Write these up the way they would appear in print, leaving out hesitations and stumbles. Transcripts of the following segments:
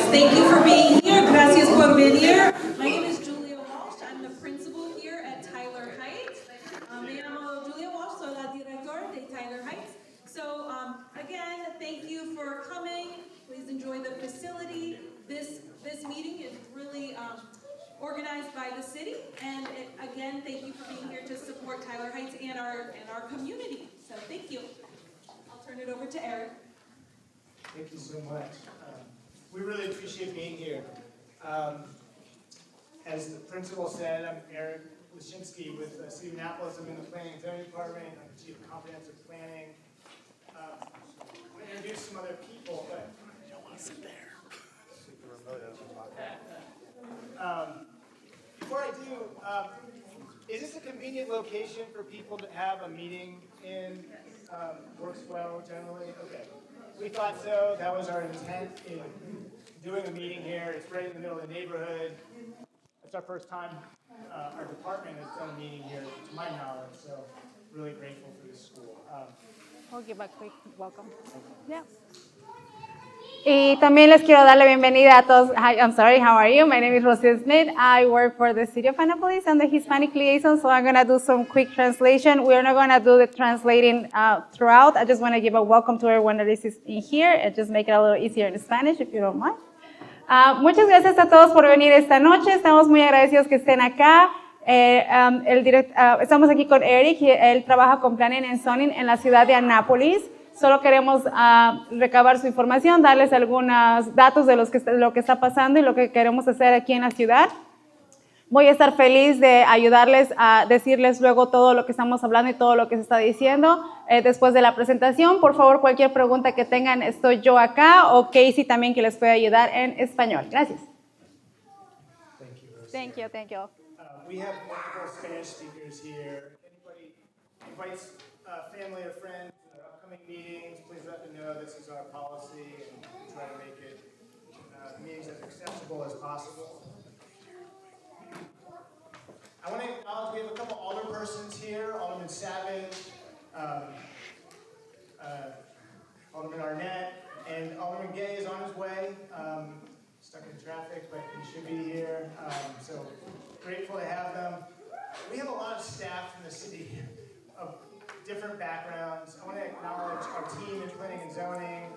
thank you for being here. Gracias por venir. My name is Julia Walsh. I'm the principal here at Tyler Heights. Me llamo Julia Walsh, soy la directora de Tyler Heights. So again, thank you for coming. Please enjoy the facility. This meeting is really organized by the city, and again, thank you for being here to support Tyler Heights and our community. So thank you. I'll turn it over to Eric. Thank you so much. We really appreciate being here. As the principal said, I'm Eric Lashinsky with the City of Annapolis. I'm in the Planning and Zoning Department. I'm the Chief of Comprehensive Planning. I'm going to introduce some other people, but I don't want to sit there. Before I do, is this a convenient location for people to have a meeting in? Works well generally? Okay. We thought so. That was our intent in doing a meeting here. It's right in the middle of the neighborhood. It's our first time our department has done a meeting here, to my knowledge, so really grateful for this school. We'll give a quick welcome. Yeah. Y también les quiero dar la bienvenida a todos. Hi, I'm sorry, how are you? My name is Rosie Smith. I work for the City of Annapolis. I'm the Hispanic liaison, so I'm going to do some quick translation. We're not going to do the translating throughout. I just want to give a welcome to everyone that is in here and just make it a little easier in Spanish, if you don't mind. Muchas gracias a todos por venir esta noche. Estamos muy agradecidos que estén acá. Estamos aquí con Eric. Él trabaja con Planning and Zoning en la ciudad de Annapolis. Solo queremos recabar su información, darles algunos datos de lo que está pasando y lo que queremos hacer aquí en la ciudad. Voy a estar feliz de ayudarles a decirles luego todo lo que estamos hablando y todo lo que se está diciendo después de la presentación. Por favor, cualquier pregunta que tengan, estoy yo acá o Casey también que les puede ayudar en español. Gracias. Thank you. Thank you. We have multiple Spanish speakers here. Anybody invites family or friends to our upcoming meetings, please let them know this is our policy and try to make it meetings as accessible as possible. I want to acknowledge we have a couple alderpersons here, Alderman Savage, Alderman Arnett, and Alderman Gay is on his way, stuck in traffic, but he should be here. So grateful to have them. We have a lot of staff in the city of different backgrounds. I want to acknowledge our team in planning and zoning,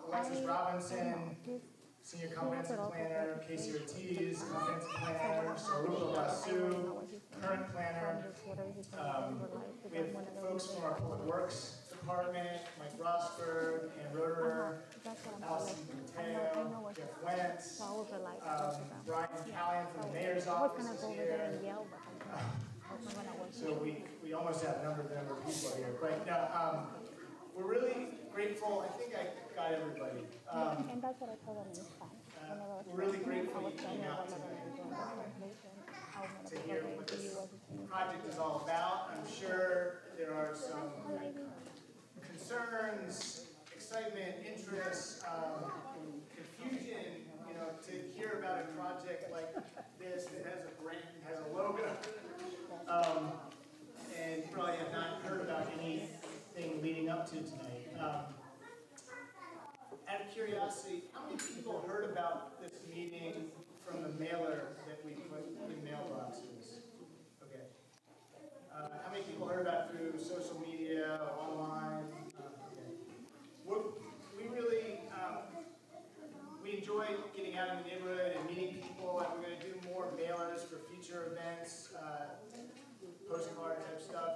Alexis Robinson, Senior Comprehensive Planner, Casey Ortiz, Comprehensive Planner, Sarupa Basu, Current Planner. We have folks from our Public Works Department, Mike Rosberg, Ann Roederer, Allison Mateo, Jeff Wentz, Brian Callahan from the Mayor's Office is here. So we almost have a number of people here. But we're really grateful. I think I got everybody. We're really grateful you came out to hear what this project is all about. I'm sure there are some concerns, excitement, interest, confusion, to hear about a project like this that has a brand, has a logo, and you probably have not heard about anything leading up to tonight. Out of curiosity, how many people heard about this meeting from the mailer that we put in mailboxes? Okay. How many people heard about it through social media, online? Okay. We really we enjoy getting out in the neighborhood and meeting people, and we're going to do more mailers for future events, postcard type stuff.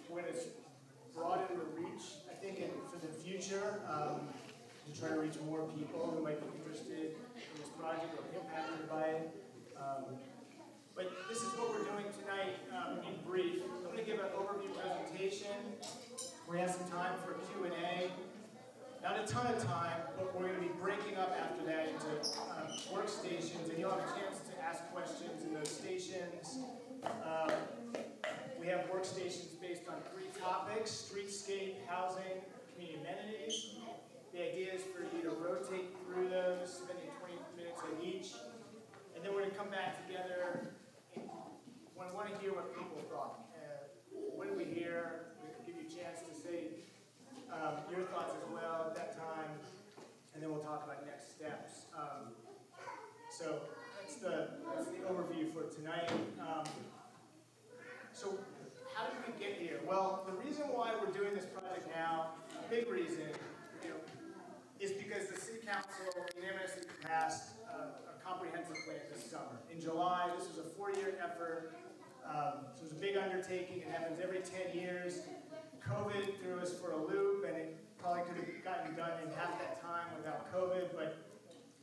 We're going to broaden the reach, I think, for the future. To try to reach more people who might be interested in this project or impacted by it. But this is what we're doing tonight in brief. I'm going to give an overview presentation. We have some time for Q&A. Not a ton of time, but we're going to be breaking up after that into workstations, and you'll have a chance to ask questions in those stations. We have workstations based on 3 topics: streetscape, housing, community amenities. The idea is for you to rotate through those, spending 20 minutes on each. And then we're going to come back together. We want to hear what people thought. What did we hear? We'll give you a chance to say your thoughts as well at that time. And then we'll talk about next steps. So that's the overview for tonight. So how did we get here? Well, the reason why we're doing this project now, a big reason, is because the city council unanimously passed a comprehensive plan this summer. In July, this was a 4-year effort. So it was a big undertaking. It happens every 10 years. COVID threw us for a loop, and it probably could have gotten done in half that time without COVID. But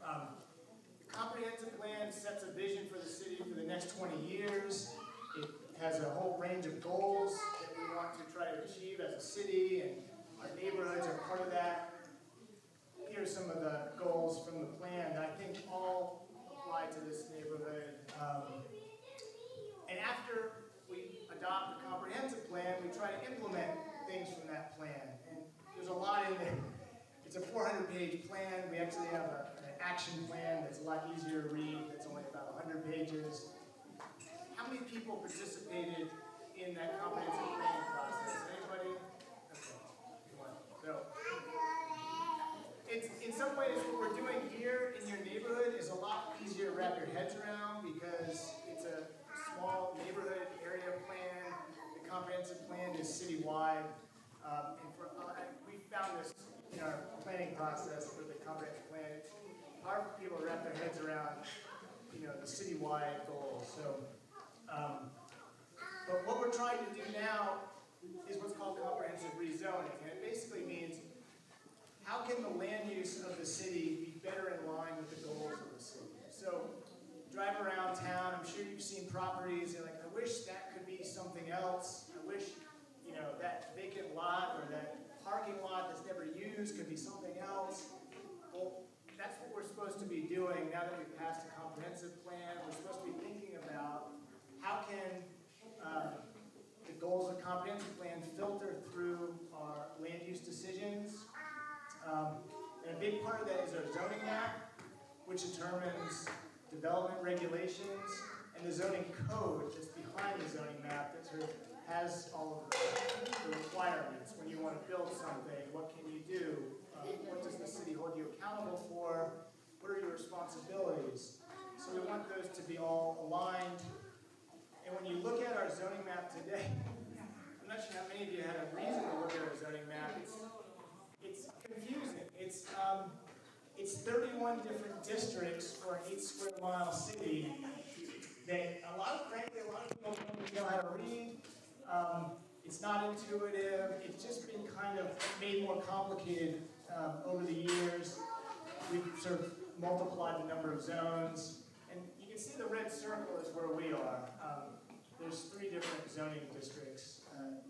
the comprehensive plan sets a vision for the city for the next 20 years. It has a whole range of goals that we want to try to achieve as a city, and our neighborhoods are part of that. Here are some of the goals from the plan that I think all apply to this neighborhood. And after we adopt a comprehensive plan, we try to implement things from that plan. And there's a lot in there. It's a 400-page plan. We actually have an action plan that's a lot easier to read. That's only about 100 pages. How many people participated in that comprehensive planning process? Anybody? Okay. One. So, in some ways, what we're doing here in your neighborhood is a lot easier to wrap your heads around because it's a small neighborhood area plan. The comprehensive plan is citywide. We found this in our planning process for the comprehensive plan. It's hard for people to wrap their heads around, the citywide goals. So, but what we're trying to do now is what's called comprehensive rezoning, and it basically means how can the land use of the city be better in line with the goals of the city? So, drive around town, I'm sure you've seen properties, you're like, I wish that could be something else. I wish, that vacant lot or that parking lot that's never used could be something else. Well, that's what we're supposed to be doing now that we've passed a comprehensive plan. We're supposed to be thinking about how can the goals of the comprehensive plan filter through our land use decisions. And a big part of that is our zoning map, which determines development regulations, and the zoning code that's behind the zoning map that sort of has all of the requirements. When you want to build something, what can you do? What does the city hold you accountable for? What are your responsibilities? So we want those to be all aligned. And when you look at our zoning map today, I'm not sure how many of you had a reason to look at our zoning map. It's confusing. It's 31 different districts for an 8 square mile city that frankly, a lot of people don't even know how to read. It's not intuitive. It's just been kind of made more complicated over the years. We've sort of multiplied the number of zones. And you can see the red circle is where we are. There's 3 different zoning districts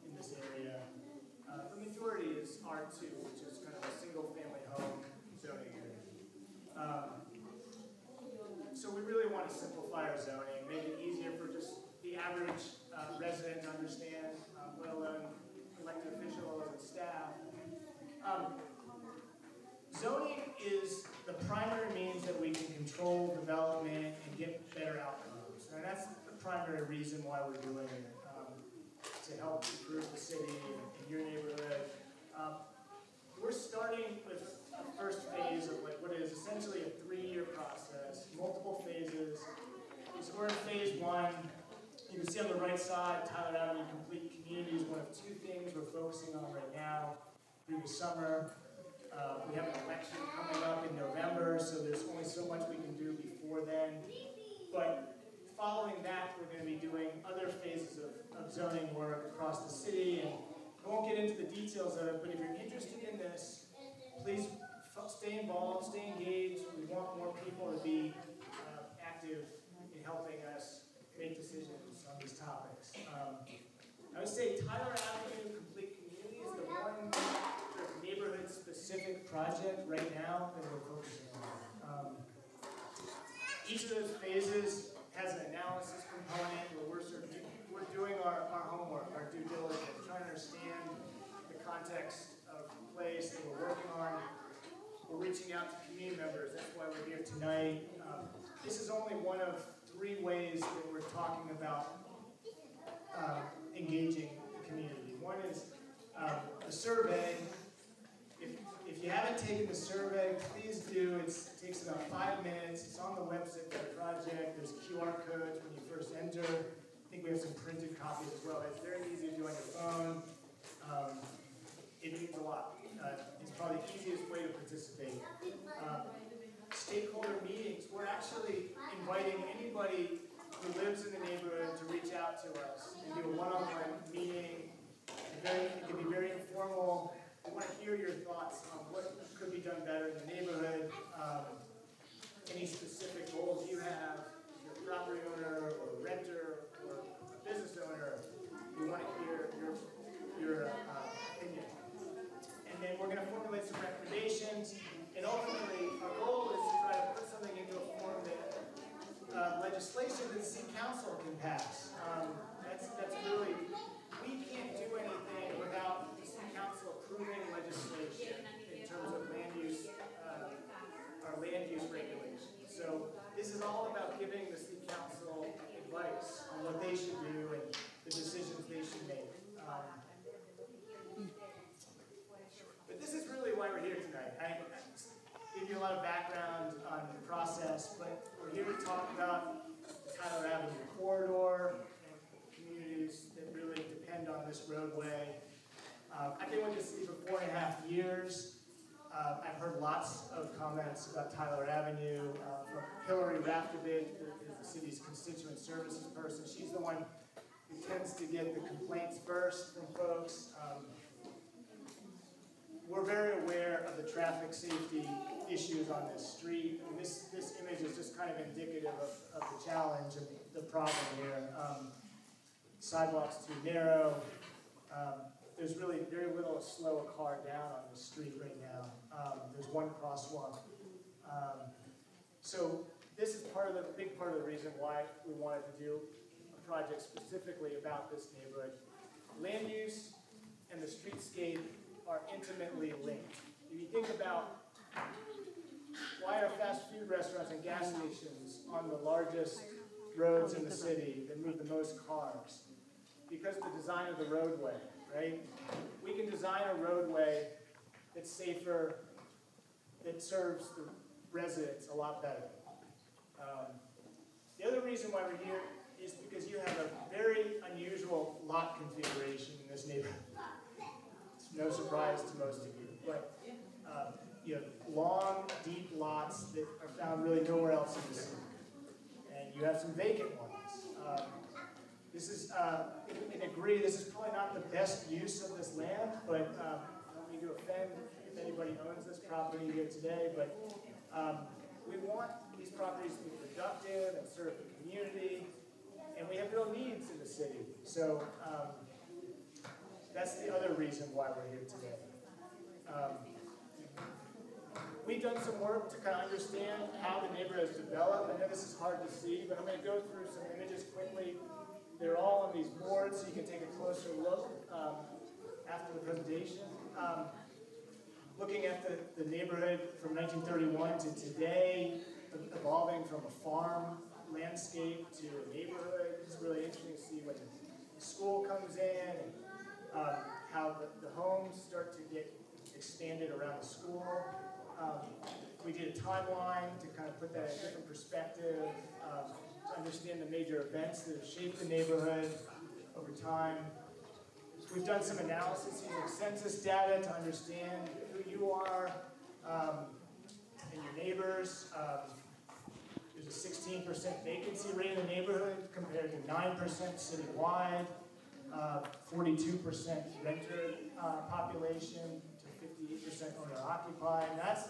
in this area. The majority is R2, which is kind of a single-family home zoning area. So we really want to simplify our zoning, make it easier for just the average resident to understand, let alone elected officials and staff. Zoning is the primary means that we can control development and get better outcomes. And that's the primary reason why we're doing it, to help improve the city and your neighborhood. We're starting with the first phase of what is essentially a 3-year process, multiple phases. So we're in phase 1. You can see on the right side, Tyler Avenue Complete Community is one of 2 things we're focusing on right now through the summer. We have an election coming up in November, so there's only so much we can do before then. But following that, we're going to be doing other phases of zoning work across the city. And I won't get into the details of it, but if you're interested in this, please stay involved, stay engaged. We want more people to be active in helping us make decisions on these topics. I would say Tyler Avenue Complete Community is the one sort of neighborhood-specific project right now that we're focusing on. Each of those phases has an analysis component where we're doing our homework, our due diligence, trying to understand the context of the place that we're working on. We're reaching out to community members. That's why we're here tonight. This is only one of 3 ways that we're talking about engaging the community. One is a survey. If If you haven't taken the survey, please do. It takes about 5 minutes. It's on the website for the project. There's QR codes when you first enter. I think we have some printed copies as well. It's very easy to do on your phone. It means a lot. It's probably the easiest way to participate. Stakeholder meetings. We're actually inviting anybody who lives in the neighborhood to reach out to us and do a one-on-one meeting. It can be very informal. We want to hear your thoughts on what could be done better in the neighborhood, any specific goals you have, if you're a property owner or a renter or a business owner. We want to hear your opinion. And then we're going to formulate some recommendations. And ultimately, our goal is to try to put something into a form that legislation that the city council can pass. That's really, we can't do anything without the city council approving legislation in terms of land use, our land use regulations. So this is all about giving the city council advice on what they should do and the decisions they should make. But this is really why we're here tonight. I gave you a lot of background on the process, but we're here to talk about the Tyler Avenue corridor and communities that really depend on this roadway. I've been with the city for 4.5 years. I've heard lots of comments about Tyler Avenue from Hillary Raftovich, who is the city's constituent services person. She's the one who tends to get the complaints first from folks. We're very aware of the traffic safety issues on this street. And this image is just kind of indicative of the challenge and the problem here. Sidewalks too narrow. There's really very little to slow a car down on this street right now. There's one crosswalk. So this is a big part of the reason why we wanted to do a project specifically about this neighborhood. Land use and the streetscape are intimately linked. If you think about why are fast food restaurants and gas stations on the largest roads in the city that move the most cars? Because of the design of the roadway, right? We can design a roadway that's safer, that serves the residents a lot better. The other reason why we're here is because you have a very unusual lot configuration in this neighborhood. It's no surprise to most of you, but you have long, deep lots that are found really nowhere else in the city. And you have some vacant ones. This is, and agree, this is probably not the best use of this land, but I don't mean to offend if anybody owns this property here today, but we want these properties to be productive and serve the community, and we have real needs in the city. So that's the other reason why we're here today. We've done some work to kind of understand how the neighborhood has developed. I know this is hard to see, but I'm going to go through some images quickly. They're all on these boards, so you can take a closer look after the presentation. Looking at the neighborhood from 1931 to today, evolving from a farm landscape to a neighborhood. It's really interesting to see when the school comes in and how the homes start to get expanded around the school. We did a timeline to kind of put that in a different perspective, to understand the major events that have shaped the neighborhood over time. We've done some analysis using census data to understand who you are and your neighbors. There's a 16% vacancy rate in the neighborhood compared to 9% citywide, 42% renter population to 58% owner occupied. And that's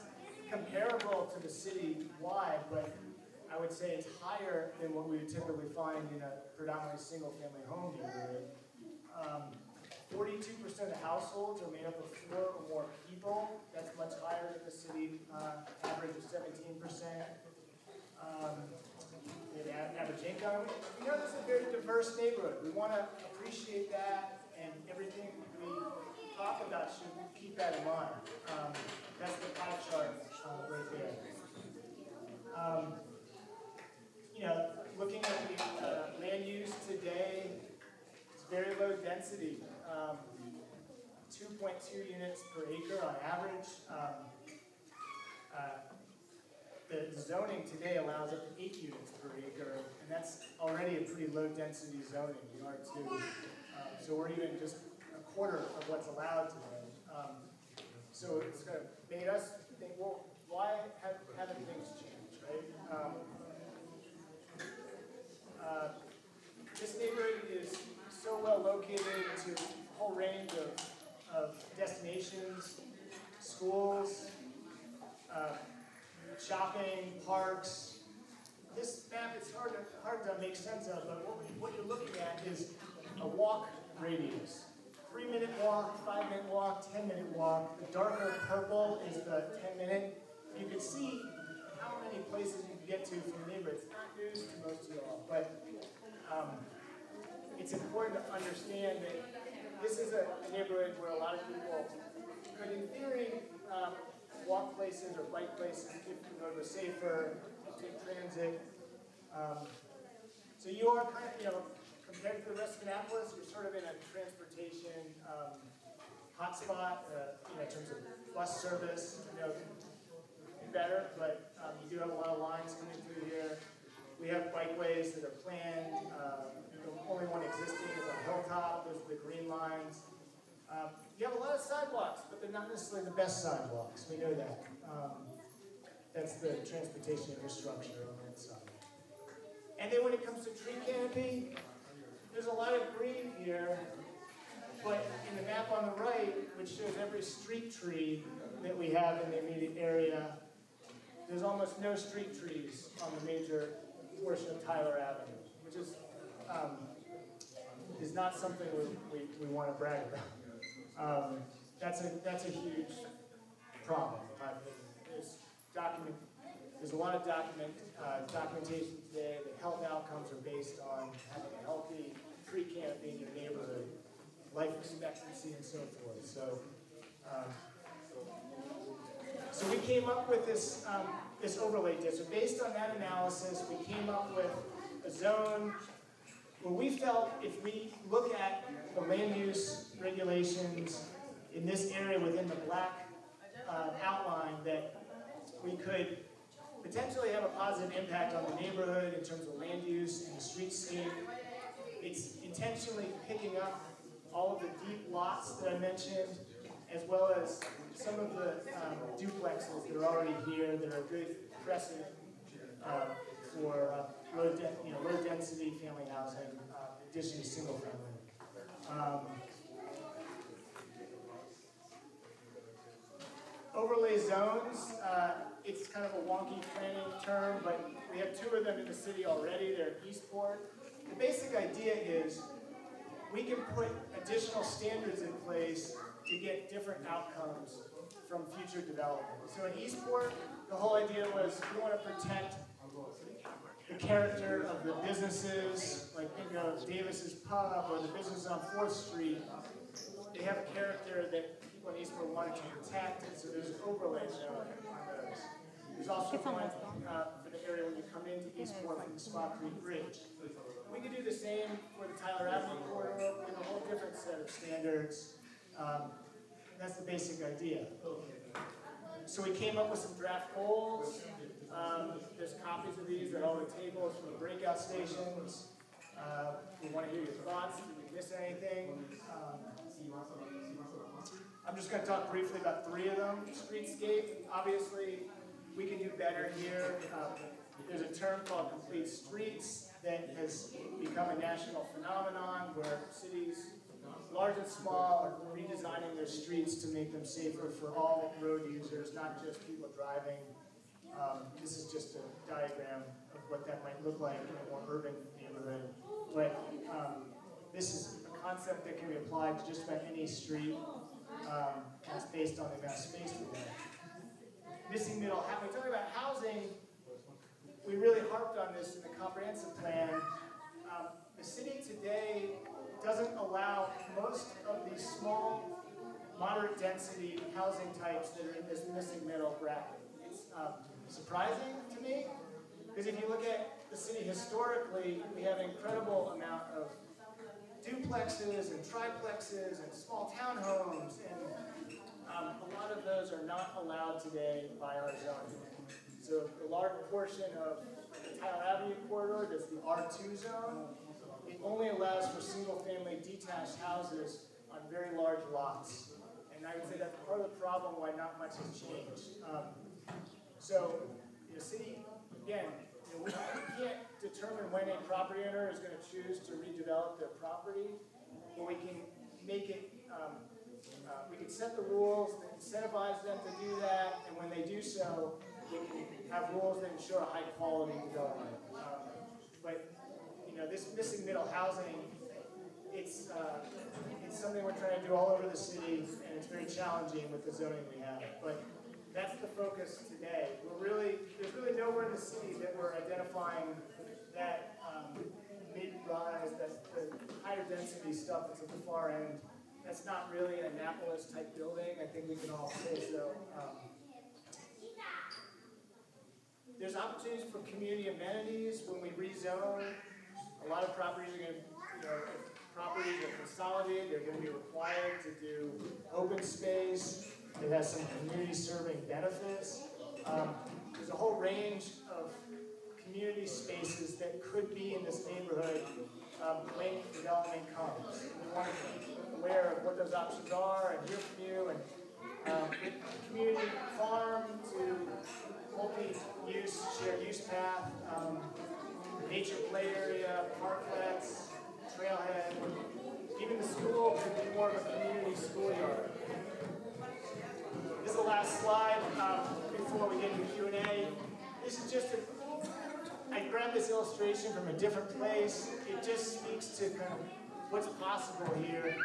comparable to the city-wide, but I would say it's higher than what we would typically find in a predominantly single-family home neighborhood. 42% of the households are made up of 4 or more people. That's much higher than the city average of 17%. The average income. You know, this is a very diverse neighborhood. We want to appreciate that, and everything we talk about should keep that in mind. That's the pie chart right there. You know, looking at the land use today, it's very low density. 2.8 2.2 units per acre on average. The zoning today allows up to 8 units per acre, and that's already a pretty low density zoning, the R2. So we're even just a quarter of what's allowed today. So it's kind of made us think, well, why haven't things changed, right? This neighborhood is so well located to a whole range of destinations, schools, shopping, parks. This map is hard to make sense of, but what you're looking at is a walk radius. 3-minute walk, 5-minute walk, 10-minute walk. The darker purple is the 10-minute. You can see how many places you can get to from the neighborhood. It's not news to most of y'all, but it's important to understand that this is a neighborhood where a lot of people could, in theory, walk places or bike places if the road was safer, take transit. So you are kind of, compared to the rest of Annapolis, you're sort of in a transportation hotspot, in terms of bus service. Better, but you do have a lot of lines coming through here. We have bikeways that are planned. The only one existing is on Hilltop. Those are the green lines. You have a lot of sidewalks, but they're not necessarily the best sidewalks. We know that. That's the transportation infrastructure on that side. And then when it comes to tree canopy, there's a lot of green here, but in the map on the right, which shows every street tree that we have in the immediate area, there's almost no street trees on the major portion of Tyler Avenue, which is not something we want to brag about. That's a huge problem. There's a lot of documentation today that health outcomes are based on having a healthy tree canopy in your neighborhood, life expectancy, and so forth. So we came up with this overlay district. Based on that analysis, we came up with a zone where we felt if we look at the land use regulations in this area within the black outline, that we could potentially have a positive impact on the neighborhood in terms of land use and the streetscape. It's intentionally picking up all of the deep lots that I mentioned, as well as some of the duplexes that are already here that are a good precedent for low density family housing, in addition to single family. Overlay zones, it's kind of a wonky planning term, but we have 2 of them in the city already. They're Eastport. The basic idea is we can put additional standards in place to get different outcomes from future development. So in Eastport, the whole idea was we want to protect the character of the businesses, like think of Davis's Pub or the business on 4th Street. They have a character that people in Eastport wanted to protect, and so there's an overlay zone on those. There's also one for the area when you come into Eastport from the Spot Creek Bridge. We could do the same for the Tyler Avenue corridor with a whole different set of standards. That's the basic idea. So we came up with some draft goals. There's copies of these at all the tables from the breakout stations. We want to hear your thoughts. Did we miss anything? I'm just going to talk briefly about 3 of them. Streetscape, obviously, we can do better here. There's a term called complete streets that has become a national phenomenon where cities, large and small, are redesigning their streets to make them safer for all road users, not just people driving. This is just a diagram of what that might look like in a more urban neighborhood. But this is a concept that can be applied to just about any street. And it's based on the amount of space we have. Missing middle, when we talk about housing, we really harped on this in the comprehensive plan. The city today doesn't allow most of these small, moderate density housing types that are in this missing middle bracket. It's surprising to me, because if you look at the city historically, we have an incredible amount of duplexes and triplexes and small townhomes and a lot of those are not allowed today by our zoning. So the large portion of the Tyler Avenue corridor, that's the R2 zone, it only allows for single-family detached houses on very large lots. And I would say that's part of the problem why not much has changed. So the city, again, we can't determine when a property owner is going to choose to redevelop their property, but we can make it, we can set the rules that incentivize them to do that, and when they do so, we can have rules that ensure a high-quality development. But this missing middle housing, it's something we're trying to do all over the city, and it's very challenging with the zoning we have. But that's the focus today. There's really nowhere in the city that we're identifying that mid-rise, that the higher density stuff that's at the far end. That's not really an Annapolis type building. I think we can all say so. There's opportunities for community amenities when we rezone. A lot of properties are going to, if properties are consolidated, they're going to be required to do open space. It has some community serving benefits. There's a whole range of community spaces that could be in this neighborhood when development comes. We want to be aware of what those options are and hear from you. And community farm to multi-use, shared use path, nature play area, parklets, trailhead. Even the school could be more of a community schoolyard. This is the last slide before we get into Q&A. This is just I grabbed this illustration from a different place. It just speaks to kind of what's possible here.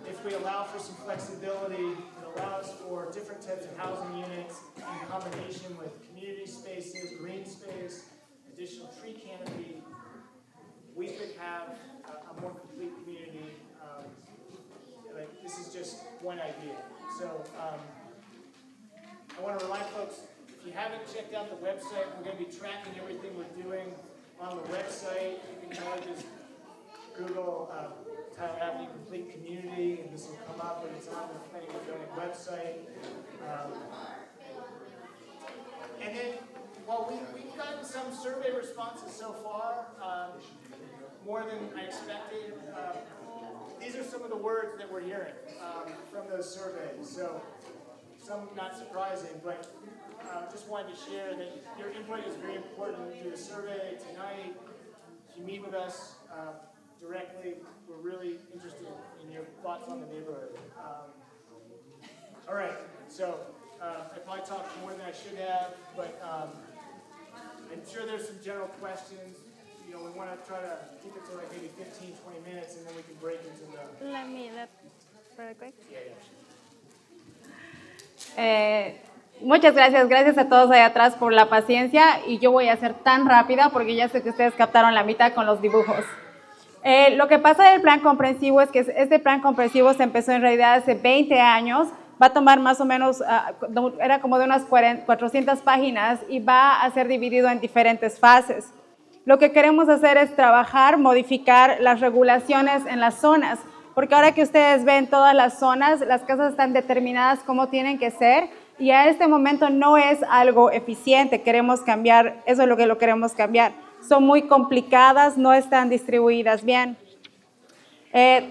If we allow for some flexibility, it allows for different types of housing units in combination with community spaces, green space, additional tree canopy. We could have a more complete community. This is just one idea. So I want to remind folks, if you haven't checked out the website, we're going to be tracking everything we're doing on the website. You can kind of just Google Tyler Avenue Complete Community, and this will come up when it's on the Planning and Zoning website. And then, well, we've gotten some survey responses so far, more than I expected. These are some of the words that we're hearing from those surveys. So, some not surprising, but just wanted to share that your input is very important to the survey tonight. If you meet with us directly, we're really interested in your thoughts on the neighborhood. All right, so I probably talked more than I should have, but I'm sure there's some general questions. We want to try to keep it to like maybe 15, 20 minutes, and then we can break into the... Let me, really quick. Yeah. Muchas gracias a todos allá atrás por la paciencia, y yo voy a ser tan rápida porque ya sé que ustedes captaron la mitad con los dibujos. Lo que pasa del plan comprensivo es que este plan comprensivo se empezó en realidad hace 20 años, va a tomar más o menos, era como de unas 400 páginas y va a ser dividido en diferentes fases. Lo que queremos hacer es trabajar, modificar las regulaciones en las zonas, porque ahora que ustedes ven todas las zonas, las casas están determinadas como tienen que ser, y a este momento no es algo eficiente, queremos cambiar, eso es lo que queremos cambiar. Son muy complicadas, no están distribuidas bien.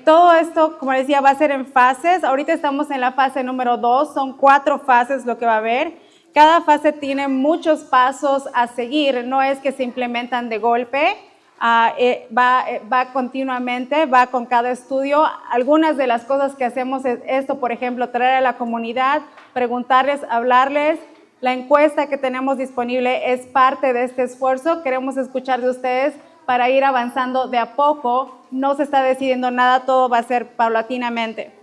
Todo esto, como les decía, va a ser en fases. Ahorita estamos en la fase número 2, son 4 fases lo que va a haber. Cada fase tiene muchos pasos a seguir, no es que se implementan de golpe, va continuamente, va con cada estudio. Algunas de las cosas que hacemos es esto, por ejemplo, traer a la comunidad, preguntarles, hablarles. La encuesta que tenemos disponible es parte de este esfuerzo. Queremos escuchar de ustedes para ir avanzando de a poco. No se está decidiendo nada, todo va a ser paulatinamente.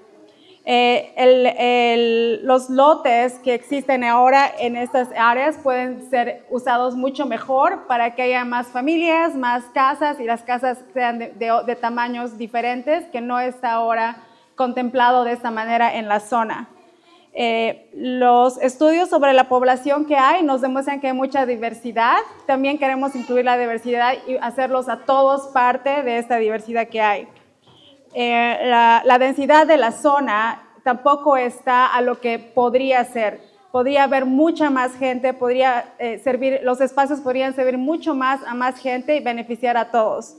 Los lotes que existen ahora en estas áreas pueden ser usados mucho mejor para que haya más familias, más casas, y las casas sean de tamaños diferentes, que no está ahora contemplado de esta manera en la zona. Los estudios sobre la población que hay nos demuestran que hay mucha diversidad. También queremos incluir la diversidad y hacerlos a todos parte de esta diversidad que hay. La densidad de la zona tampoco está a lo que podría ser. Podría haber mucha más gente, los espacios podrían servir mucho más a más gente y beneficiar a todos.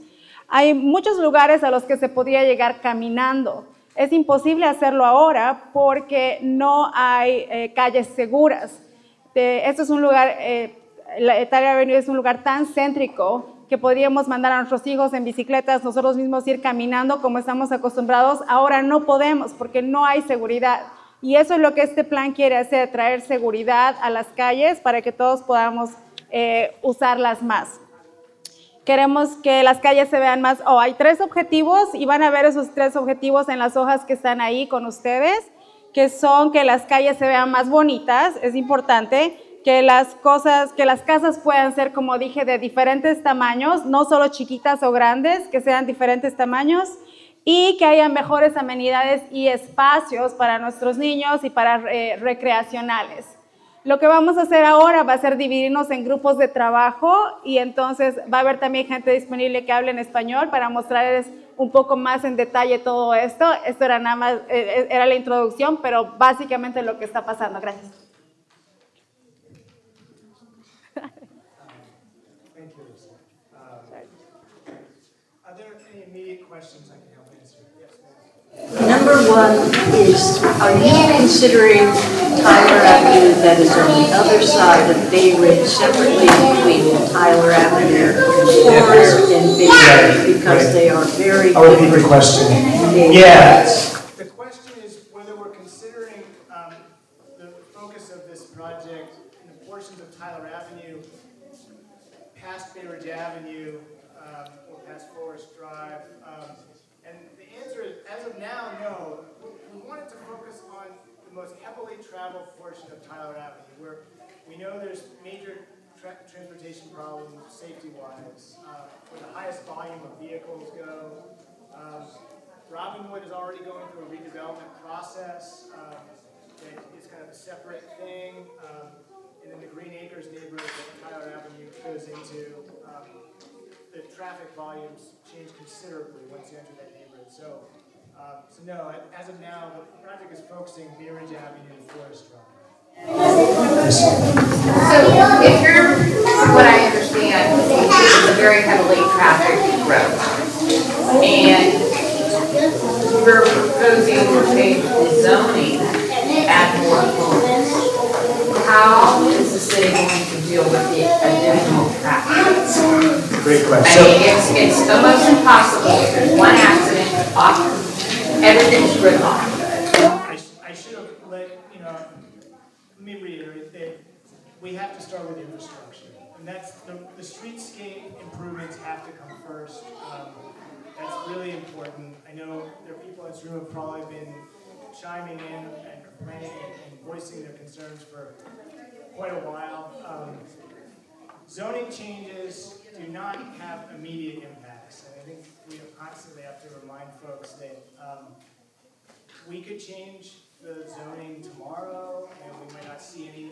Hay muchos lugares a los que se podría llegar caminando. Es imposible hacerlo ahora porque no hay calles seguras. Esto es un lugar, la Tyler Avenue es un lugar tan céntrico que podríamos mandar a nuestros hijos en bicicletas, nosotros mismos ir caminando como estamos acostumbrados. Ahora no podemos porque no hay seguridad. Y eso es lo que este plan quiere hacer, traer seguridad a las calles para que todos podamos usarlas más. Queremos que las calles se vean más. Hay 3 objetivos y van a ver esos 3 objetivos en las hojas que están ahí con ustedes, que son que las calles se vean más bonitas, es importante, que las casas puedan ser, como dije, de diferentes tamaños, no solo chiquitas o grandes, que sean diferentes tamaños, y que haya mejores amenidades y espacios para nuestros niños y para recreacionales. Lo que vamos a hacer ahora va a ser dividirnos en grupos de trabajo y entonces va a haber también gente disponible que hable en español para mostrarles un poco más en detalle todo esto. Esto era nada más, era la introducción, pero básicamente lo que está pasando. Gracias. Thank you, Lisa. Are there any immediate questions I can help answer? Yes, ma'am. Number one is, are you considering Tyler Avenue that is on the other side of Bay Ridge separately between Tyler Avenue, Forest, and Bay Ridge? Because they are very I'll repeat the different. question. Yeah. The question is whether we're considering the focus of this project in the portions of Tyler Avenue past Bay Ridge Avenue or past Forest Drive. And the answer is, as of now, no. We wanted to focus on the most heavily traveled portion of Tyler Avenue, where we know there's major transportation problems, safety-wise, where the highest volume of vehicles go. Robinwood is already going through a redevelopment process that is kind of a separate thing. And then the Green Acres neighborhood that Tyler Avenue goes into, the traffic volumes change considerably once you enter that neighborhood. So no, as of now, the project is focusing Bay Ridge Avenue and Forest Drive. So if you're, from what I understand, it's a very heavily trafficked road. And we're proposing to change the zoning at Fort Collins. How is the city going to deal with the additional traffic? Great I question. mean, it's almost impossible. If there's one accident, everything's written off. I should have let me reiterate that we have to start with infrastructure. And that's the streetscape improvements have to come first. That's really important. I know there are people in this room who have probably been chiming in and complaining and voicing their concerns for quite a while. Zoning changes do not have immediate impacts. And I think we constantly have to remind folks that we could change the zoning tomorrow and we might not see any,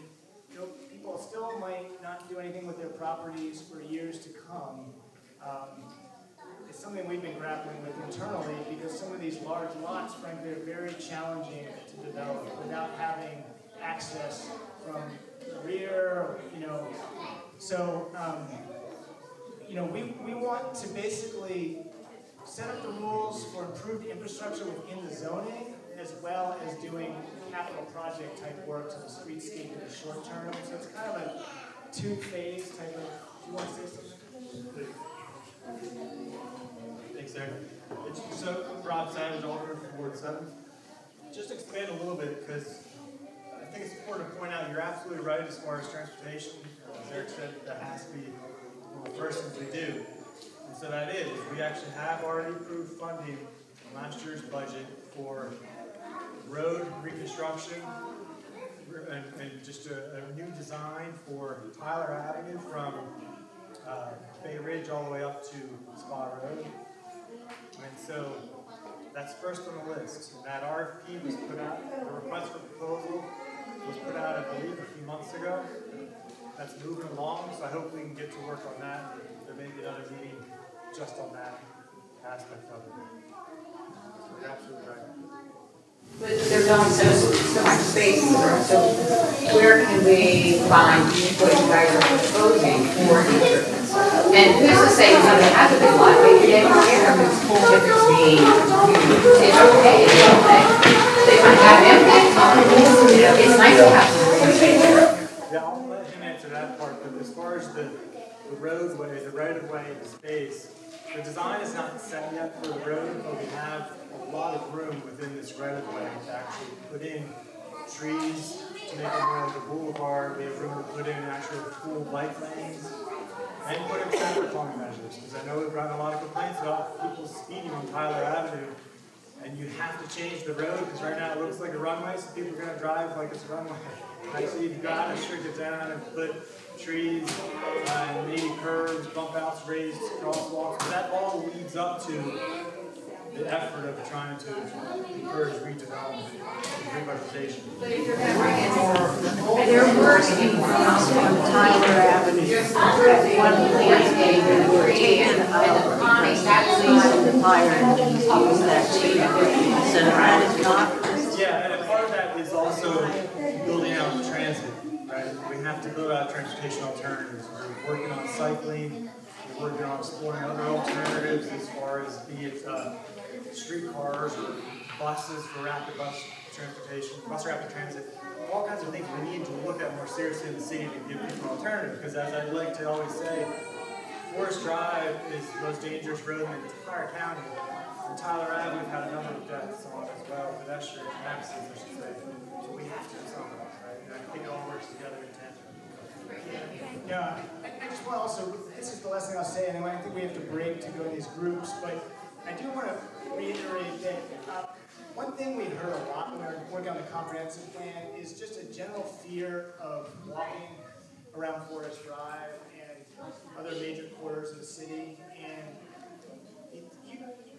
people still might not do anything with their properties for years to come. It's something we've been grappling with internally because some of these large lots, frankly, are very challenging to develop without having access from the rear, So, we want to basically set up the rules for improved infrastructure within the zoning as well as doing capital project type work to the streetscape in the short term. So it's kind of a two-phase type of, do you want to say something? Thanks, Eric. So, Rob Savage, Alderman from Ward 7. Just expand a little bit, because I think it's important to point out you're absolutely right as far as transportation. As Eric said, that has to be one of the first things we do. And so that is, we actually have already approved funding in last year's budget for road reconstruction and just a new design for Tyler Avenue from Bay Ridge all the way up to Spa Road. And so that's first on the list. And that RFP was put out, the request for proposal was put out, I believe, a few months ago. That's moving along, so I hope we can get to work on that. There may be another meeting just on that aspect of it. So you're absolutely right. But they're building so much space, so where can we find what you guys are proposing for improvements? And who's to say something has a big lot, maybe they don't care if it's being, it's okay, it's okay. They might have impact, it's nice to have some green space there. Yeah, I'll let him answer that part, but as far as the roadway, the right-of-way, the space, the design is not set yet for the road, but we have a lot of room within this right-of-way to actually put in trees to make it more like a boulevard. We have room to put in actual full bike lanes and put in traffic calming measures, because I know we've gotten a lot of complaints about people speeding on Tyler Avenue. And you have to change the road, because right now it looks like a runway, so people are gonna drive like it's a runway. Actually, you've got to shrink it down and put trees, and maybe curbs, bump outs, raised crosswalks. That all leads up to the effort of trying to encourage redevelopment and revitalization. And there were some on Tyler Avenue, at one point, they were taken out, and the fire engines use that same 50%, that is not. Yeah, and a part of that is also building out transit, right? We have to build out transportation alternatives. We're working on cycling, we're working on exploring other alternatives as far as be it streetcars or buses for rapid bus transportation, bus rapid transit, all kinds of things we need to look at more seriously in the city to give people an alternative. Because as I like to always say, Forest Drive is the most dangerous road in the entire county. On Tyler Ave, we've had a number of deaths on as well, pedestrian accidents, I should say. So we have to do something, right? And I think it all works together in tandem. Yeah, I just want to also, this is the last thing I'll say, and I think we have to break to go to these groups, but I do want to reiterate that one thing we heard a lot when we were working on the comprehensive plan is just a general fear of walking around Forest Drive and other major corridors of the city. And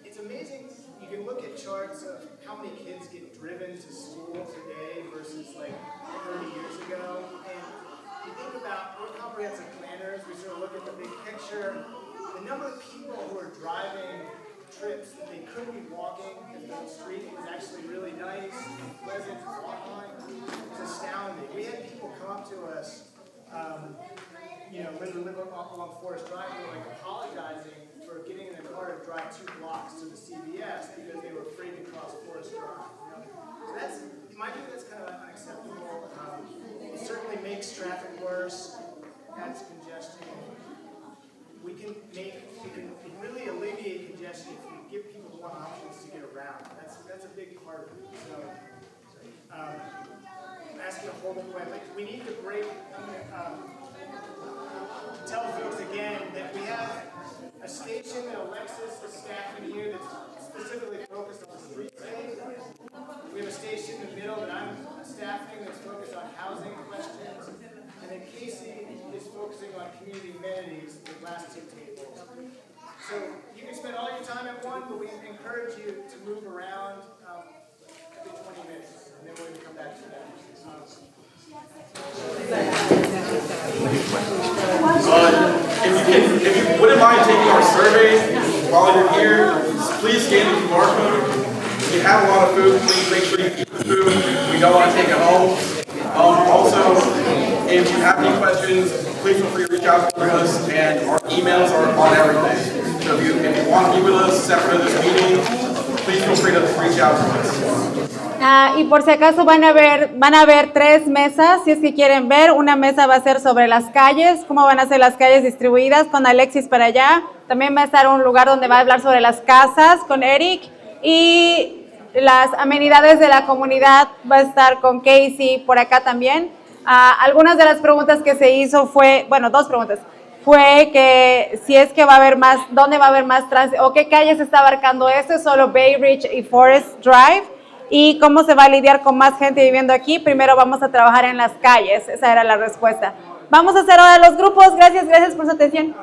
it's amazing, you can look at charts of how many kids get driven to school today versus like 30 years ago. And you think about, we're comprehensive planners, we sort of look at the big picture. The number of people who are driving trips that they could be walking if the street was actually really nice, pleasant to walk on, is astounding. We had people come up to us, when we live along Forest Drive, they were like apologizing for getting in their car to drive 2 blocks to the CVS because they were afraid to cross Forest Drive. So that's, in my view, that's kind of unacceptable. It certainly makes traffic worse, adds congestion. We can really alleviate congestion if we give people more options to get around. That's a big part of it. So, I'm asking a whole new way. We need to break. Tell folks again that we have a station that Alexis is staffing here that's specifically focused on street space. We have a station in the middle that I'm staffing that's focused on housing questions. And then Casey is focusing on community amenities, the last 2 tables. So you can spend all your time at one, but we encourage you to move around every 20 minutes. And then we're going to come back to that. If you wouldn't mind taking our survey while you're here, please scan the QR code. If you have a lot of food, please make sure you eat the food. We don't want to take it home. Also, if you have any questions, please feel free to reach out to us, and our emails are on everything. So if you want to be with us separate of this meeting, please feel free to reach out to us. Y por si acaso van a ver 3 mesas, si es que quieren ver. Una mesa va a ser sobre las calles, cómo van a ser las calles distribuidas, con Alexis para allá. También va a estar un lugar donde va a hablar sobre las casas con Eric, y las amenidades de la comunidad va a estar con Casey por acá también. Algunas de las preguntas que se hizo fue, 2 preguntas, fue que si es que va a haber más, dónde va a haber más tránsito, o qué calles está abarcando esto, es solo Bay Ridge y Forest Drive, y cómo se va a lidiar con más gente viviendo aquí. Primero vamos a trabajar en las calles, esa era la respuesta. Vamos a hacer ahora los grupos. Gracias por su atención.